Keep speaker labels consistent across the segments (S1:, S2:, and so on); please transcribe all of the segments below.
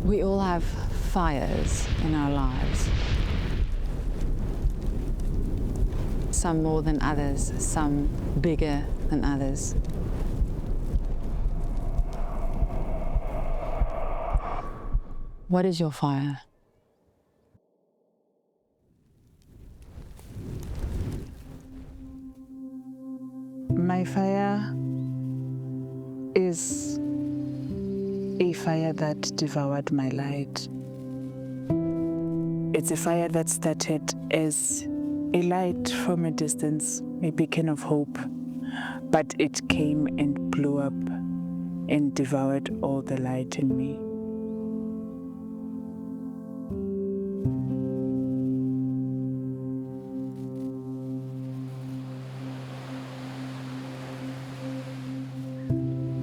S1: We all have fires in our lives. Some more than others, some bigger than others. What is your fire?
S2: My fire is a fire that devoured my light. It's a fire that started as a light from a distance, a beacon of hope, but it came and blew up and devoured all the light in me.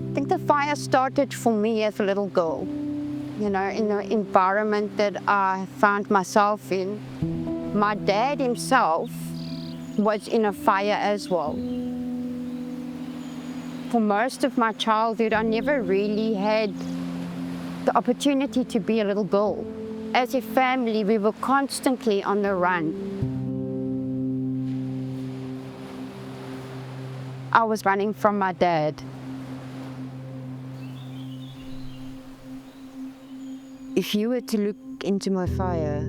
S3: I think the fire started for me as a little girl, you know, in the environment that I found myself in. My dad himself was in a fire as well. For most of my childhood, I never really had the opportunity to be a little girl. As a family, we were constantly on the run. I was running from my dad.
S4: If you were to look into my fire,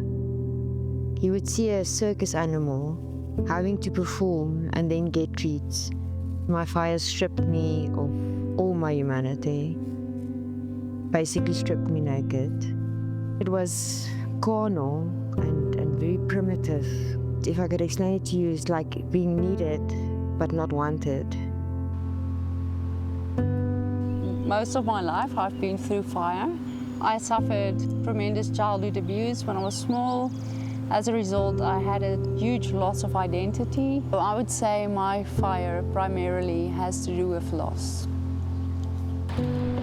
S4: you would see a circus animal having to perform and then get treats. My fire stripped me of all my humanity, basically stripped me naked. It was carnal and very primitive. If I could explain it to you, it's like being needed but not wanted.
S5: Most of my life I've been through fire. I suffered tremendous childhood abuse when I was small. As a result, I had a huge loss of identity. I would say my fire primarily has to do with loss.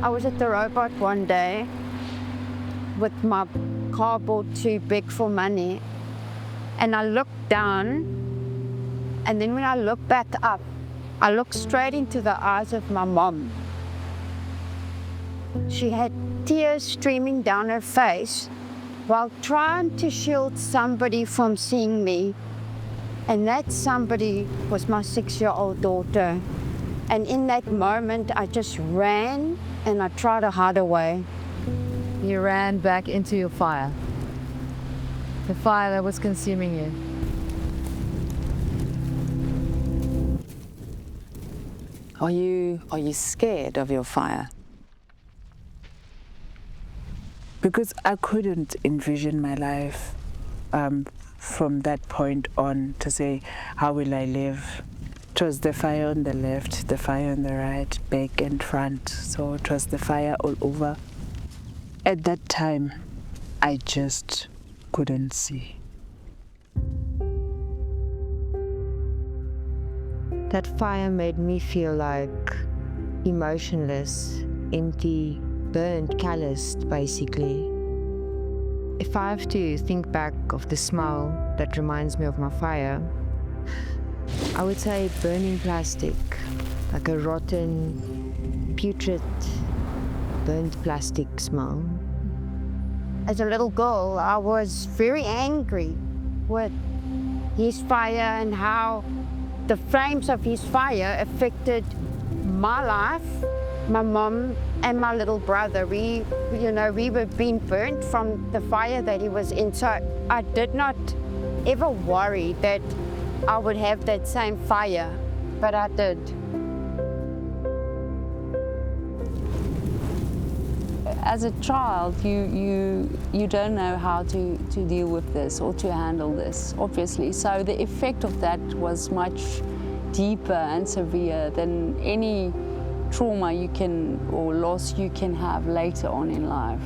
S3: I was at the robot one day with my cardboard too big for money, and I looked down, and then when I looked back up, I looked straight into the eyes of my mom. She had tears streaming down her face while trying to shield somebody from seeing me. And that somebody was my 6-year-old daughter. And in that moment, I just ran and I tried to hide away.
S1: You ran back into your fire. The fire that was consuming you. Are you scared of your fire?
S2: Because I couldn't envision my life from that point on to say, how will I live? It was the fire on the left, the fire on the right, back and front. So it was the fire all over. At that time, I just couldn't see.
S4: That fire made me feel like emotionless, empty, burnt, calloused, basically. If I have to think back of the smell that reminds me of my fire, I would say burning plastic, like a rotten, putrid, burnt plastic smell.
S3: As a little girl, I was very angry with his fire and how the flames of his fire affected my life, my mom, and my little brother. We were being burnt from the fire that he was in. So I did not ever worry that I would have that same fire, but I did.
S5: As a child, you don't know how to deal with this or to handle this, obviously. So the effect of that was much deeper and severe than any trauma you can or loss you can have later on in life.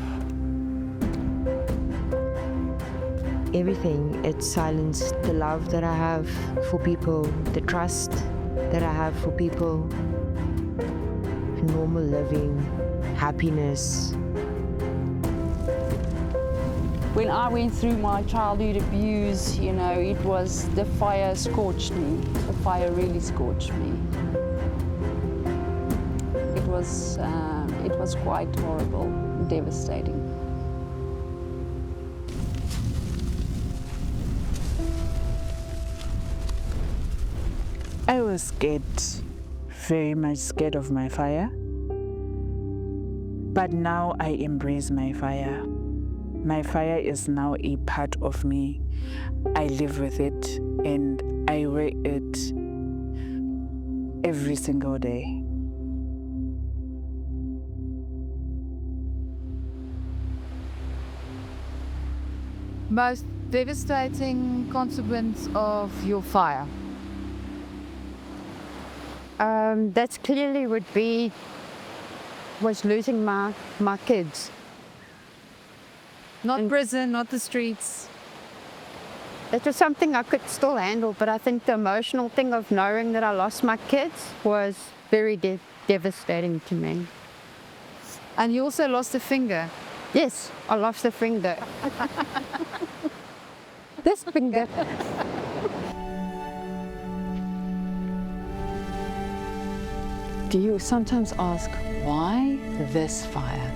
S4: Everything, it silenced the love that I have for people, the trust that I have for people, normal living, happiness.
S5: When I went through my childhood abuse, it was the fire scorched me. The fire really scorched me. It was quite horrible, devastating.
S2: I was scared, very much scared of my fire. But now I embrace my fire. My fire is now a part of me. I live with it and I wear it every single day.
S1: Most devastating consequence of your fire?
S3: That clearly was losing my kids.
S1: Not prison, not the streets.
S3: It was something I could still handle, but I think the emotional thing of knowing that I lost my kids was very devastating to me.
S1: And you also lost a finger.
S3: Yes, I lost a finger. This finger.
S5: Do you sometimes ask, why this fire?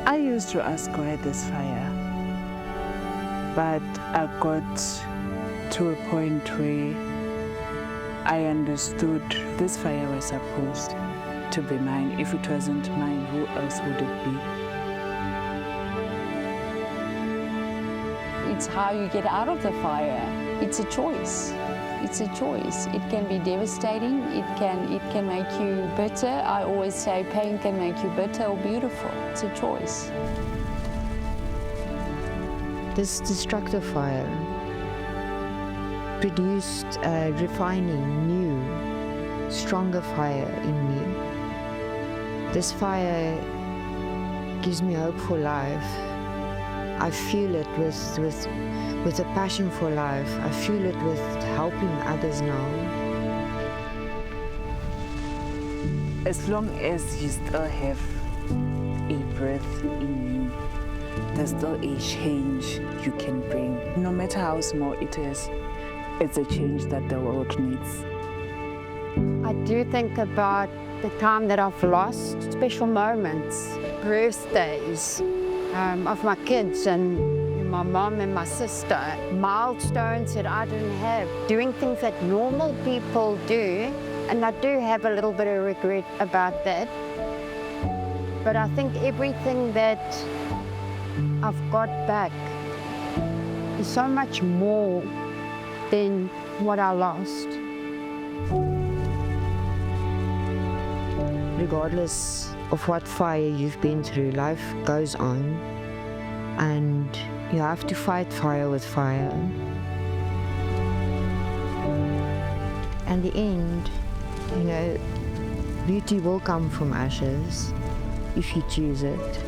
S2: I used to ask why this fire, but I got to a point where I understood this fire was supposed to be mine. If it wasn't mine, who else would it be?
S5: It's how you get out of the fire. It's a choice. It's a choice. It can be devastating. It can make you bitter. I always say pain can make you bitter or beautiful. It's a choice.
S4: This destructive fire produced a refining, new, stronger fire in me. This fire gives me hope for life. I fuel it with a passion for life. I fuel it with helping others now.
S2: As long as you still have a breath in you, there's still a change you can bring. No matter how small it is, it's a change that the world needs.
S3: I do think about the time that I've lost, special moments, birthdays of my kids and my mom and my sister, milestones that I didn't have, doing things that normal people do, and I do have a little bit of regret about that. But I think everything that I've got back is so much more than what I lost.
S4: Regardless of what fire you've been through, life goes on, and you have to fight fire with fire. And the end, you know, beauty will come from ashes if you choose it.